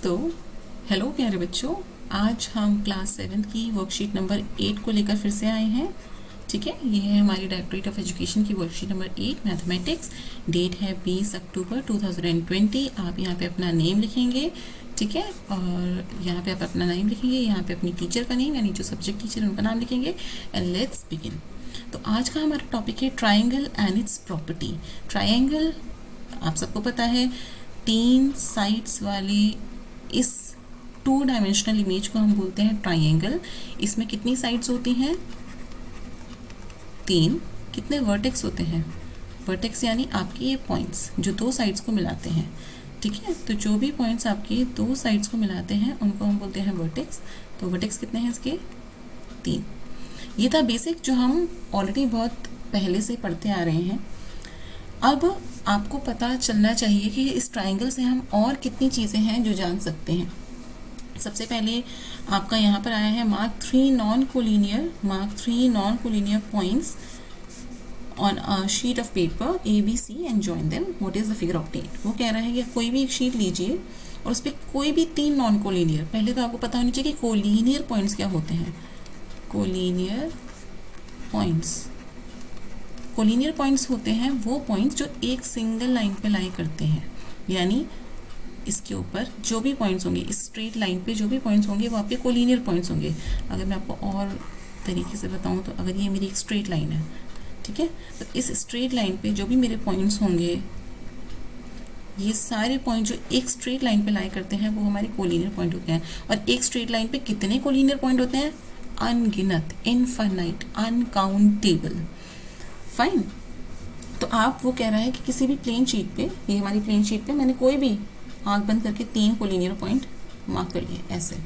तो हेलो प्यारे बच्चों, आज हम क्लास 7 की वर्कशीट नंबर 8 को लेकर फिर से आए हैं। ठीक है, ये है हमारी डायरेक्टरेट ऑफ एजुकेशन की वर्कशीट नंबर 8 मैथमेटिक्स। डेट है 20 अक्टूबर 2020। आप यहाँ पे अपना नेम लिखेंगे, ठीक है, और यहाँ पे आप अपना नेम लिखेंगे, यहाँ पे अपनी टीचर का नेम यानी जो सब्जेक्ट टीचर है उनका नाम लिखेंगे। And let's begin. तो आज का हमारा टॉपिक है triangle and it's property. Triangle आप सबको पता है, 3 साइड्स वाले इस 2 डायमेंशनल इमेज को हम बोलते हैं ट्राइंगल। इसमें कितनी साइड्स होती हैं? 3। कितने वर्टेक्स होते हैं? वर्टेक्स यानी आपके ये पॉइंट्स जो 2 साइड्स को मिलाते हैं। ठीक है, तो जो भी पॉइंट्स आपके 2 साइड्स को मिलाते हैं उनको हम बोलते हैं वर्टेक्स। तो वर्टेक्स कितने हैं इसके? 3। ये था बेसिक जो हम ऑलरेडी बहुत पहले से पढ़ते आ रहे हैं। अब आपको पता चलना चाहिए कि इस ट्राइंगल से हम और कितनी चीज़ें हैं जो जान सकते हैं। सबसे पहले आपका यहाँ पर आया है mark 3 non collinear points on a sheet of paper ABC and join them, what is the figure obtained. वो कह रहा है कि कोई भी एक शीट लीजिए और उस पर कोई भी 3 नॉन कोलिनियर, पहले तो आपको पता होना चाहिए कि कोलिनियर पॉइंट्स क्या होते हैं। कोलिनियर पॉइंट्स होते हैं वो पॉइंट्स जो एक सिंगल लाइन पे लाई करते हैं, यानी इसके ऊपर जो भी पॉइंट्स होंगे, इस स्ट्रेट लाइन पे जो भी पॉइंट्स होंगे वो आपके कोलिनियर पॉइंट्स होंगे। अगर मैं आपको और तरीके से बताऊं तो अगर ये मेरी एक स्ट्रेट लाइन है, ठीक है, तो इस स्ट्रेट लाइन पे जो भी मेरे पॉइंट्स होंगे, ये सारे पॉइंट जो एक स्ट्रेट लाइन पे लाई करते हैं वो हमारे कोलिनियर पॉइंट होते हैं। और एक स्ट्रेट लाइन पे कितने कोलिनियर पॉइंट होते हैं? अनगिनत, इनफाइनाइट, अनकाउंटेबल। फाइन। तो आप वो कह रहा है कि किसी भी प्लेन शीट पे, ये हमारी प्लेन शीट पे मैंने कोई भी आंख बंद करके 3 कोलिनियर पॉइंट मार्क कर लिए ऐसे।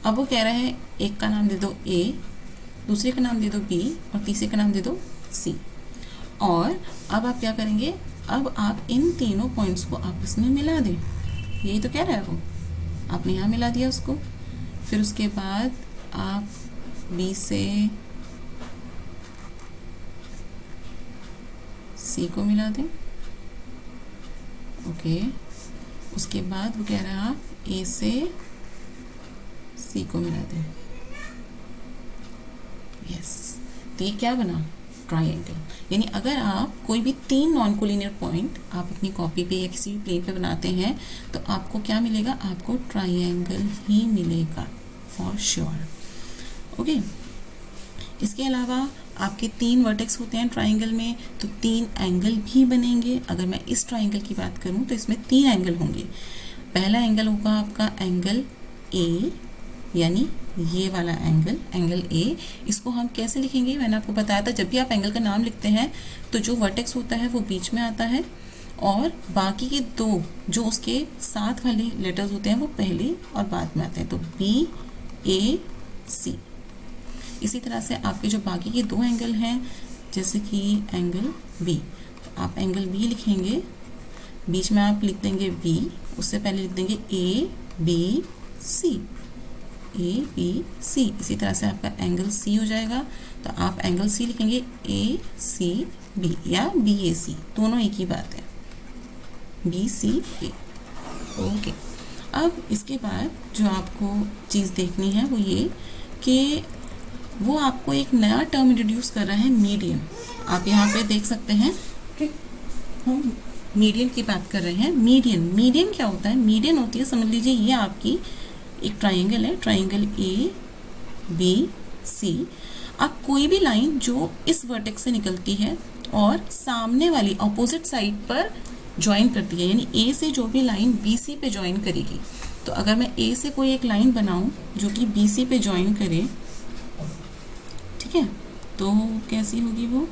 अब वो कह रहा है एक का नाम दे दो A, दूसरे का नाम दे दो B और तीसरे का नाम दे दो C। और अब आप क्या करेंगे? अब आप इन तीनों पॉइंट्स को आपस में मिला दें। यही तो कह रहा है वो। आपने यहाँ मिला दिया उसको, फिर उसके बाद आप B से C को मिला दें। ओके, उसके बाद वो कह रहा है आप A से C को मिला दें। यस, तो ये क्या बना? ट्राइंगल। यानी अगर आप कोई भी 3 नॉन कोलिनियर पॉइंट आप अपनी कॉपी पे या किसी भी प्लेन पे बनाते हैं तो आपको क्या मिलेगा? आपको ट्राइंगल ही मिलेगा फॉर श्योर। ओके, इसके अलावा आपके 3 वर्टेक्स होते हैं ट्राइंगल में, तो 3 एंगल भी बनेंगे। अगर मैं इस ट्राइंगल की बात करूं तो इसमें 3 एंगल होंगे। पहला एंगल होगा आपका एंगल A, यानी ये वाला एंगल A। इसको हम कैसे लिखेंगे? मैंने आपको बताया था, जब भी आप एंगल का नाम लिखते हैं तो जो वर्टेक्स होता है वो बीच में आता है और बाकी के 2 जो उसके साथ वाले लेटर्स होते हैं वो पहले और बाद में आते हैं, तो BAC। इसी तरह से आपके जो बाकी के 2 एंगल हैं, जैसे कि एंगल B, तो आप एंगल B लिखेंगे, बीच में आप लिख देंगे B, उससे पहले लिख देंगे ABC। इसी तरह से आपका एंगल C हो जाएगा, तो आप एंगल C लिखेंगे ACB या BAC, दोनों एक ही बात है, BCA। ओके, अब इसके बाद जो आपको चीज़ देखनी है वो ये कि वो आपको एक नया टर्म इंट्रोड्यूस कर रहा है, मीडियन। आप यहाँ पे देख सकते हैं कि हम मीडियन की बात कर रहे हैं। मीडियन क्या होता है? मीडियन होती है, समझ लीजिए ये आपकी एक ट्राइंगल है, ट्राइंगल ABC। आप कोई भी लाइन जो इस वर्टेक्स से निकलती है और सामने वाली ऑपोजिट साइड पर ज्वाइन करती है, यानी A से जो भी लाइन BC पे ज्वाइन करेगी, तो अगर मैं A से कोई एक लाइन बनाऊं जो कि BC पे ज्वाइन करे, ठीक है, तो कैसी होगी वो?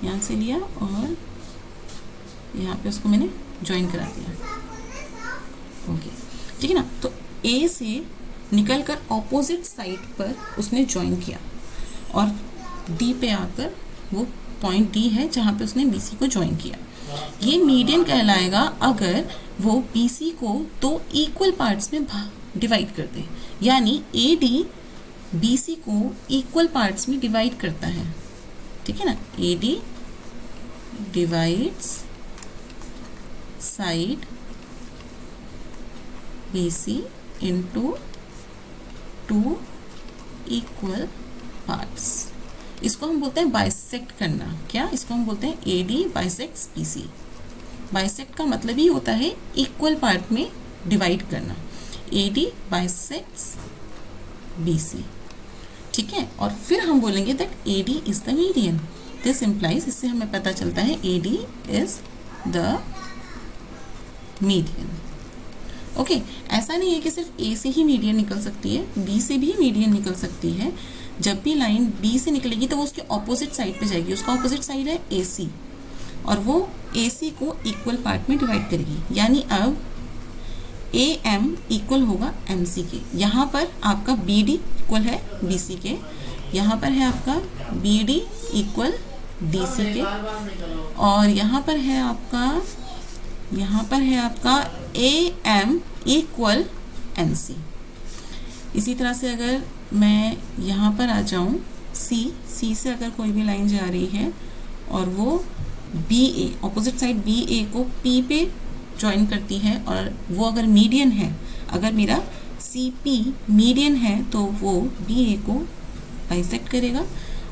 यहाँ से लिया और यहाँ पे उसको मैंने ज्वाइन करा दिया। ओके, ठीक है ना। तो A से निकलकर ऑपोजिट साइड पर उसने ज्वाइन किया और D पे आकर वो पॉइंट D है जहाँ पे उसने BC को ज्वाइन किया। ये मीडियन कहलाएगा अगर वो BC को 2 इक्वल पार्ट्स में डिवाइड कर दे, यानी AD BC को इक्वल पार्ट्स में डिवाइड करता है, ठीक है ना। AD divides side BC into 2 equal parts. इसको हम बोलते हैं बाइसेक्ट करना। क्या? इसको हम बोलते हैं AD बाइसेक्ट्स BC। बाइसेक्ट का मतलब ही होता है इक्वल पार्ट में डिवाइड करना। AD बाइसेक्ट्स BC, ठीक है। और फिर हम बोलेंगे that AD is the median. This implies, इससे हमें पता चलता है AD is the median. Okay, ऐसा नहीं है कि सिर्फ A से ही मीडियन निकल सकती है, B से भी मीडियन निकल सकती है। जब भी लाइन B से निकलेगी तो वो उसके ऑपोजिट साइड पे जाएगी। उसका ऑपोजिट साइड है AC, और वो AC को इक्वल पार्ट में डिवाइड करेगी। यानी अब AM इक्वल होगा MC के। यहाँ पर आपका BD इक्वल है BC के, यहाँ पर है आपका BD इक्वल DC के, और यहाँ पर है आपका AM इक्वल MC। इसी तरह से अगर मैं यहाँ पर आ जाऊँ C से अगर कोई भी लाइन जा रही है और वो BA, ऑपोजिट साइड BA को P पे ज्वाइन करती है, और वो अगर मीडियन है, अगर मेरा CP मीडियन है तो वो BA को बाइसेक्ट करेगा,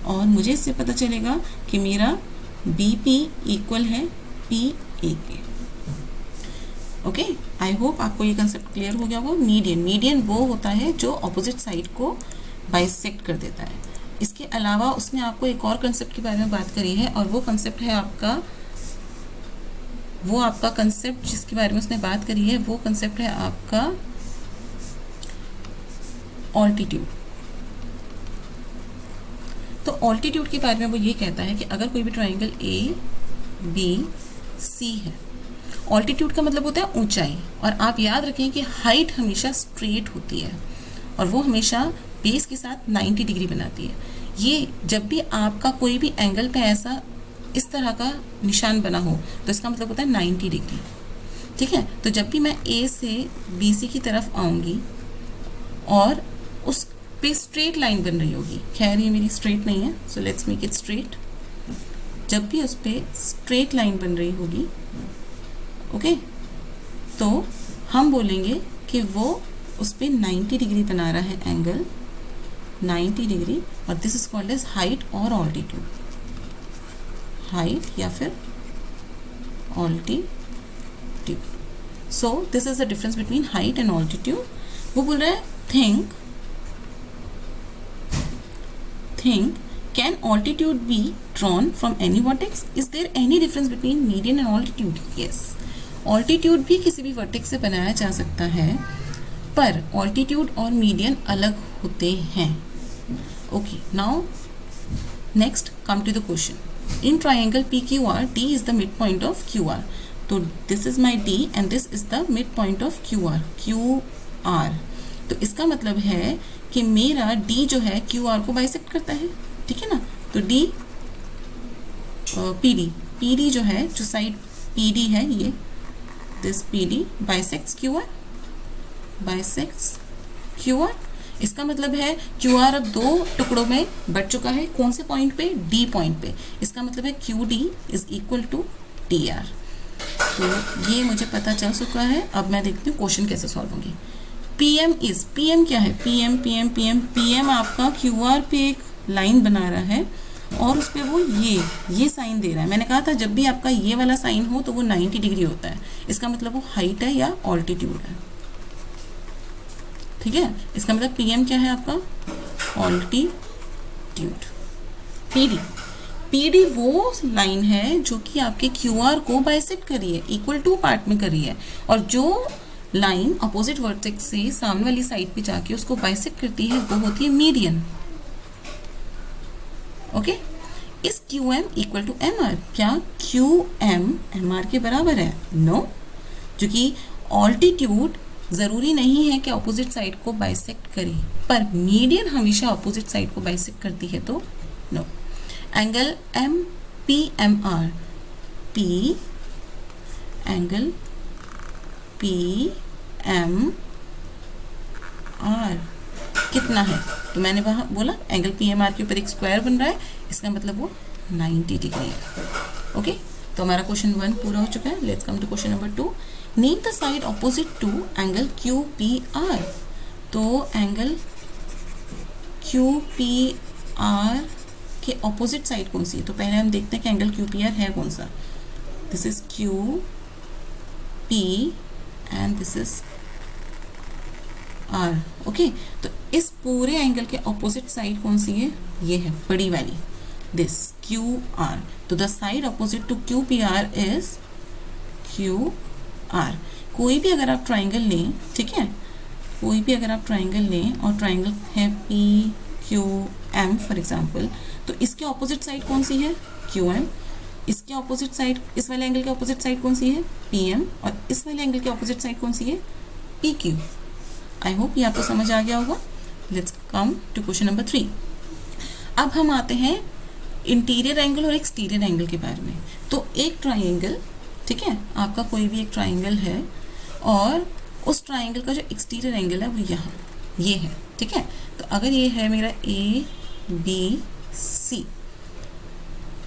और मुझे इससे पता चलेगा कि मेरा BP इक्वल है PA के। ओके, आई होप आपको ये कंसेप्ट क्लियर हो गया होगा। मीडियन वो होता है जो ऑपोजिट साइड को बाइसेक्ट कर देता है। इसके अलावा उसने आपको एक और कंसेप्ट के बारे में बात करी है, और वो कंसेप्ट है आपका कंसेप्ट जिसके बारे में उसने बात करी है, वो कंसेप्ट है आपका ऑल्टीट्यूड। तो ऑल्टीट्यूड के बारे में वो ये कहता है कि अगर कोई भी ट्राइंगल ABC है, ऑल्टीट्यूड का मतलब होता है ऊंचाई, और आप याद रखें कि हाइट हमेशा स्ट्रेट होती है और वो हमेशा बेस के साथ 90 डिग्री बनाती है। ये जब भी आपका कोई भी एंगल पे ऐसा इस तरह का निशान बना हो तो इसका मतलब होता है 90 डिग्री, ठीक है। तो जब भी मैं A से BC की तरफ आऊँगी और उस पे स्ट्रेट लाइन बन रही होगी, खैर ये मेरी स्ट्रेट नहीं है, so let's make it straight. जब भी उस पे स्ट्रेट लाइन बन रही होगी, ओके, तो हम बोलेंगे कि वो उस पे 90 डिग्री बना रहा है एंगल 90 डिग्री, और this is called as height और ऑल्टीट्यूड। हाइट या फिर altitude. So this is the difference between height and altitude. वो बोल रहा है think can altitude be drawn from any vertex? Is there any difference between median and altitude? Yes, altitude भी किसी भी वर्टेक्स से बनाया जा सकता है, पर ऑल्टीट्यूड और मीडियन अलग होते हैं। Okay, now next come to the question. In triangle PQR, D is the midpoint of QR. तो this is my D and this is the midpoint of QR. तो इसका मतलब है कि मेरा D जो है QR को बाइसेक्ट करता है, ठीक है ना। तो D PD जो है, जो साइड PD है, ये this PD बाइसेक्ट्स QR। इसका मतलब है QR अब 2 टुकड़ों में बढ़ चुका है। कौन से पॉइंट पे? D पॉइंट पे। इसका मतलब है QD is equal to DR। तो ये मुझे पता चल चुका है। अब मैं देखती हूँ क्वेश्चन कैसे सॉल्व होंगे। PM क्या है? PM आपका QR पे एक लाइन बना रहा है और उस पर वो ये साइन दे रहा है। मैंने कहा था जब भी आपका ये वाला साइन हो तो वो 90 डिग्री होता है। इसका मतलब वो हाइट है या ऑल्टीट्यूड है, ठीक है। इसका मतलब PM क्या है आपका? ऑल्टीट्यूड। PD वो लाइन है जो कि आपके QR को बाइसेक्ट कर रही है, इक्वल टू पार्ट में कर रही है, और जो लाइन अपोजिट वर्टेक्स से सामने वाली साइड पे जाके उसको बाइसेक्ट करती है वो होती है मीडियन। ओके, इस QM इक्वल टू MR? क्या QM MR के बराबर है? नो, क्योंकि ऑल्टीट्यूड ज़रूरी नहीं है कि अपोजिट साइड को बाइसेक्ट करे, पर मीडियन हमेशा अपोजिट साइड को बाइसेक्ट करती है, तो no. Angle PMR, angle PMR कितना है? तो मैंने वहाँ बोला एंगल PMR के ऊपर एक स्क्वायर बन रहा है, इसका मतलब वो 90 डिग्री है। ओके, तो हमारा क्वेश्चन 1 पूरा हो चुका है। Let's come to question number 2। Name the side opposite to angle Q P R. तो एंगल क्यू पी आर के ऑपोजिट साइड कौन सी है? तो पहले हम देखते हैं कि एंगल क्यू पी आर है कौन सा। This is Q P and this is R. Okay, तो इस पूरे एंगल के ऑपोजिट साइड कौन सी है? ये है बड़ी वाली, दिस क्यू आर। तो the side opposite to Q P R is Q R. कोई भी अगर आप ट्राइंगल लें, ठीक है, कोई भी अगर आप ट्राइंगल लें और ट्राइंगल है P Q M for example, तो इसके ऑपोजिट साइड कौन सी है? Q M. इसके ऑपोजिट साइड, इस वाले एंगल के ऑपोजिट साइड कौन सी है? P M. और इस वाले एंगल के ऑपोजिट साइड कौन सी है? P Q. आई होप ये आपको समझ आ गया होगा। Let's come to question number 3। अब हम आते हैं इंटीरियर एंगल और एक्सटीरियर एंगल के बारे में। तो एक ट्राइंगल, ठीक है, आपका कोई भी एक ट्राइंगल है और उस ट्राइंगल का जो एक्सटीरियर एंगल है वो यहाँ ये है, ठीक है। तो अगर ये है मेरा ए बी सी,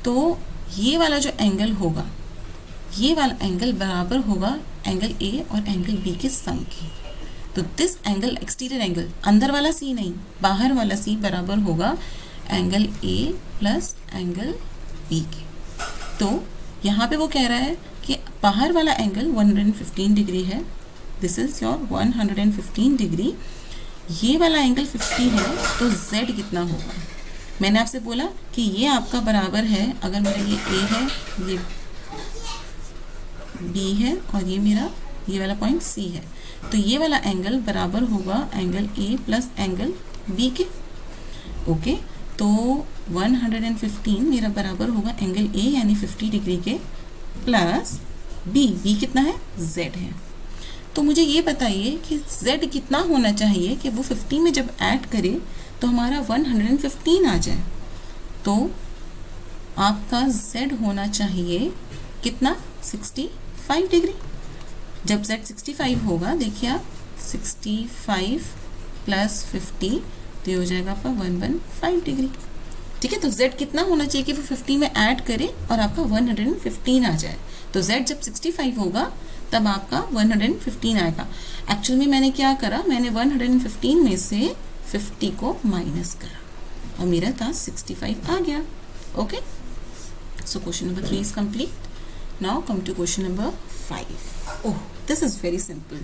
तो ये वाला जो एंगल होगा, ये वाला एंगल बराबर होगा एंगल ए और एंगल बी के सम की। तो दिस एंगल एक्सटीरियर एंगल, अंदर वाला सी नहीं, बाहर वाला सी बराबर होगा angle A plus angle B के। तो यहाँ पे वो कह रहा है कि बाहर वाला एंगल 115 डिग्री है, दिस इज योर 115 डिग्री। ये वाला एंगल 50 है, तो z कितना होगा? मैंने आपसे बोला कि ये आपका बराबर है, अगर मेरा ये a है, ये b है और ये मेरा ये वाला पॉइंट c है, तो ये वाला एंगल बराबर होगा angle a plus angle b के। ओके, तो 115 मेरा बराबर होगा एंगल a यानी 50 डिग्री के प्लस b कितना है? z है। तो मुझे ये बताइए कि z कितना होना चाहिए कि वो 50 में जब ऐड करे तो हमारा 115 आ जाए। तो आपका z होना चाहिए कितना? 65 डिग्री। जब z 65 होगा, देखिए आप 65 प्लस 50 तो ये हो जाएगा आपका 115 डिग्री, ठीक है। तो z कितना होना चाहिए कि वो 50 में ऐड करे और आपका 115 आ जाए। तो z जब 65 होगा तब आपका 115 आएगा। एक्चुअल में मैंने क्या करा, मैंने 115 में से 50 को माइनस करा और मेरा पास 65 आ गया। Okay, so question number 3 is complete. Now come to question number 5। Oh, this is very simple.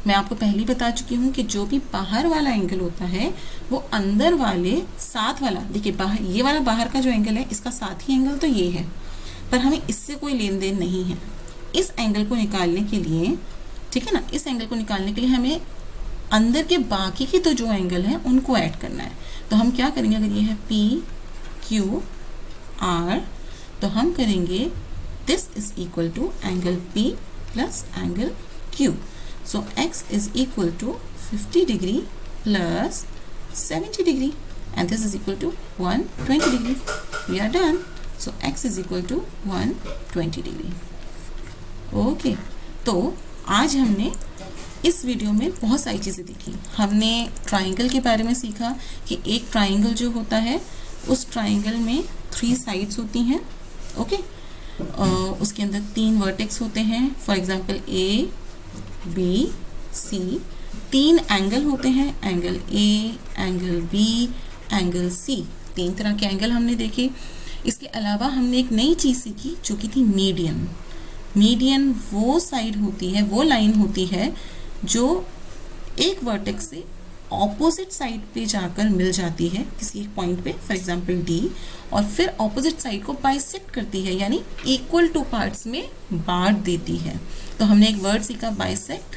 मैं आपको पहले ही बता चुकी हूँ कि जो भी बाहर वाला एंगल होता है वो अंदर वाले साथ वाला, देखिए बाहर, ये वाला बाहर का जो एंगल है इसका साथ ही एंगल तो ये है, पर हमें इससे कोई लेन देन नहीं है। इस एंगल को निकालने के लिए, ठीक है ना, इस एंगल को निकालने के लिए हमें अंदर के बाकी के तो जो एंगल हैं उनको ऐड करना है। तो हम क्या करेंगे, अगर ये है पी क्यू आर, तो हम करेंगे this is equal to angle P plus angle Q. So x is equal to 50 degree plus 70 degree and this is equal to 120 degree. We are done. So x is equal to 120 degree. Okay, तो आज हमने इस video में बहुत सारी चीज़ें देखी। हमने ट्राइंगल के बारे में सीखा कि एक ट्राइंगल जो होता है उस ट्राइंगल में 3 साइड्स होती हैं। ओके, उसके अंदर 3 वर्टेक्स होते हैं, for example A B C. 3 angle होते हैं, angle A, angle B, angle C. 3 तरह के एंगल हमने देखे। इसके अलावा हमने एक नई चीज़ सीखी जो कि थी मीडियन। मीडियन वो साइड होती है, वो लाइन होती है जो एक वर्टेक्स से ऑपोजिट साइड पे जाकर मिल जाती है किसी एक पॉइंट पे, फॉर एग्जांपल डी, और फिर ऑपोजिट साइड को बाइसेक्ट करती है, यानी इक्वल टू पार्ट्स में बांट देती है। तो हमने एक वर्ड सीखा बाइसेक्ट,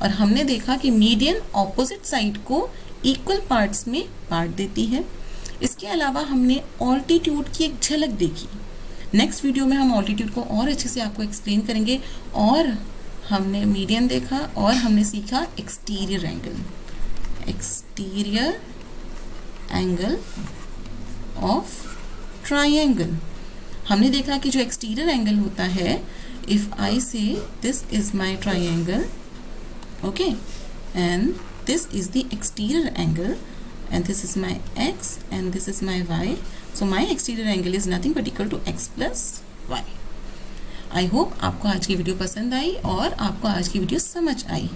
और हमने देखा कि मीडियन ऑपोजिट साइड को इक्वल पार्ट्स में बांट देती है। इसके अलावा हमने ऑल्टीट्यूड की एक झलक देखी। नेक्स्ट वीडियो में हम ऑल्टीट्यूड को और अच्छे से आपको एक्सप्लेन करेंगे। और हमने मीडियन देखा और हमने सीखा exterior angle, exterior angle of triangle. हमने देखा कि जो एक्सटीरियर एंगल होता है, इफ आई से this is my triangle, okay, and this is the exterior angle and this is my x and this is my y, so my exterior angle is nothing but equal to x plus y. I hope आपको आज की video पसंद आई और आपको आज की video समझ आई।